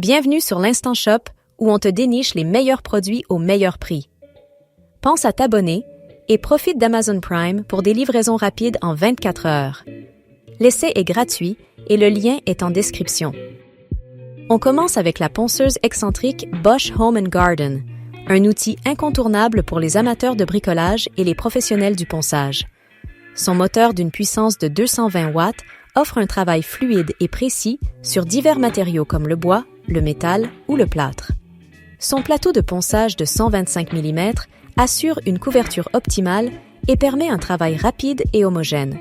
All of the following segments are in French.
Bienvenue sur l'Instant Shop où on te déniche les meilleurs produits au meilleur prix. Pense à t'abonner et profite d'Amazon Prime pour des livraisons rapides en 24 heures. L'essai est gratuit et le lien est en description. On commence avec la ponceuse excentrique Bosch Home & Garden, un outil incontournable pour les amateurs de bricolage et les professionnels du ponçage. Son moteur d'une puissance de 220 watts offre un travail fluide et précis sur divers matériaux comme le bois, le métal ou le plâtre. Son plateau de ponçage de 125 mm assure une couverture optimale et permet un travail rapide et homogène.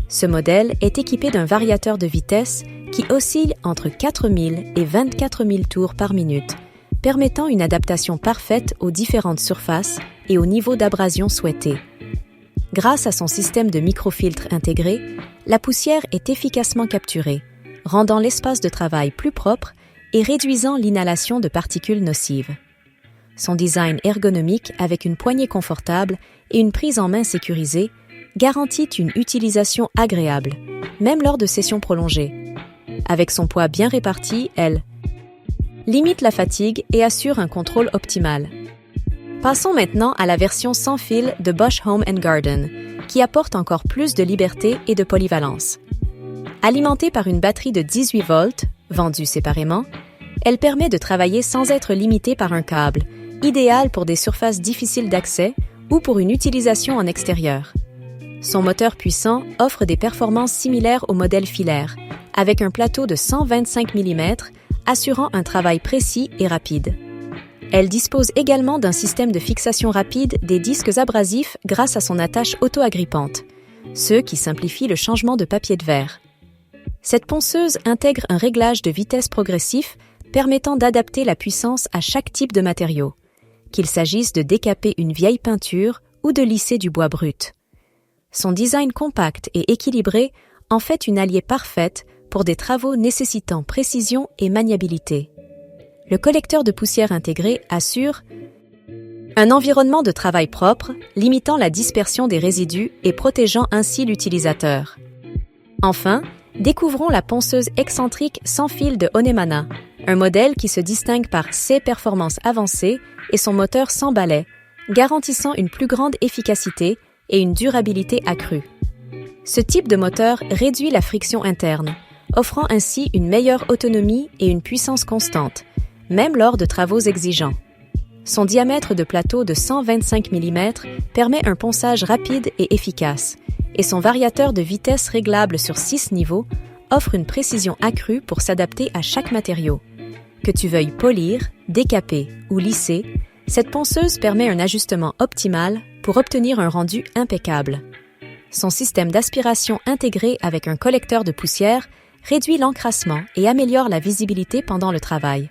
Ce modèle est équipé d'un variateur de vitesse qui oscille entre 4000 et 24 000 tours par minute, permettant une adaptation parfaite aux différentes surfaces et au niveau d'abrasion souhaité. Grâce à son système de microfiltre intégré, la poussière est efficacement capturée, rendant l'espace de travail plus propre et réduisant l'inhalation de particules nocives. Son design ergonomique avec une poignée confortable et une prise en main sécurisée garantit une utilisation agréable, même lors de sessions prolongées. Avec son poids bien réparti, elle limite la fatigue et assure un contrôle optimal. Passons maintenant à la version sans fil de Bosch Home & Garden, qui apporte encore plus de liberté et de polyvalence. Alimentée par une batterie de 18 volts, vendue séparément, elle permet de travailler sans être limitée par un câble, idéal pour des surfaces difficiles d'accès ou pour une utilisation en extérieur. Son moteur puissant offre des performances similaires au modèle filaire, avec un plateau de 125 mm assurant un travail précis et rapide. Elle dispose également d'un système de fixation rapide des disques abrasifs grâce à son attache auto-agrippante, ce qui simplifie le changement de papier de verre. Cette ponceuse intègre un réglage de vitesse progressif permettant d'adapter la puissance à chaque type de matériau, qu'il s'agisse de décaper une vieille peinture ou de lisser du bois brut. Son design compact et équilibré en fait une alliée parfaite pour des travaux nécessitant précision et maniabilité. Le collecteur de poussière intégré assure un environnement de travail propre, limitant la dispersion des résidus et protégeant ainsi l'utilisateur. Enfin, découvrons la ponceuse excentrique sans fil de Onemana, un modèle qui se distingue par ses performances avancées et son moteur sans balai, garantissant une plus grande efficacité et une durabilité accrue. Ce type de moteur réduit la friction interne, offrant ainsi une meilleure autonomie et une puissance constante, même lors de travaux exigeants. Son diamètre de plateau de 125 mm permet un ponçage rapide et efficace, et son variateur de vitesse réglable sur 6 niveaux offre une précision accrue pour s'adapter à chaque matériau. Que tu veuilles polir, décaper ou lisser, cette ponceuse permet un ajustement optimal pour obtenir un rendu impeccable. Son système d'aspiration intégré avec un collecteur de poussière réduit l'encrassement et améliore la visibilité pendant le travail.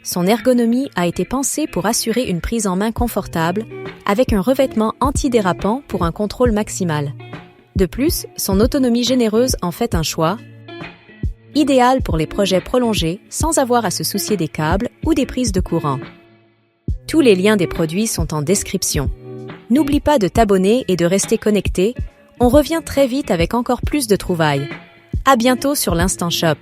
Son ergonomie a été pensée pour assurer une prise en main confortable avec un revêtement antidérapant pour un contrôle maximal. De plus, son autonomie généreuse en fait un choix idéal pour les projets prolongés sans avoir à se soucier des câbles ou des prises de courant. Tous les liens des produits sont en description. N'oublie pas de t'abonner et de rester connecté. On revient très vite avec encore plus de trouvailles. À bientôt sur l'Instant Shop.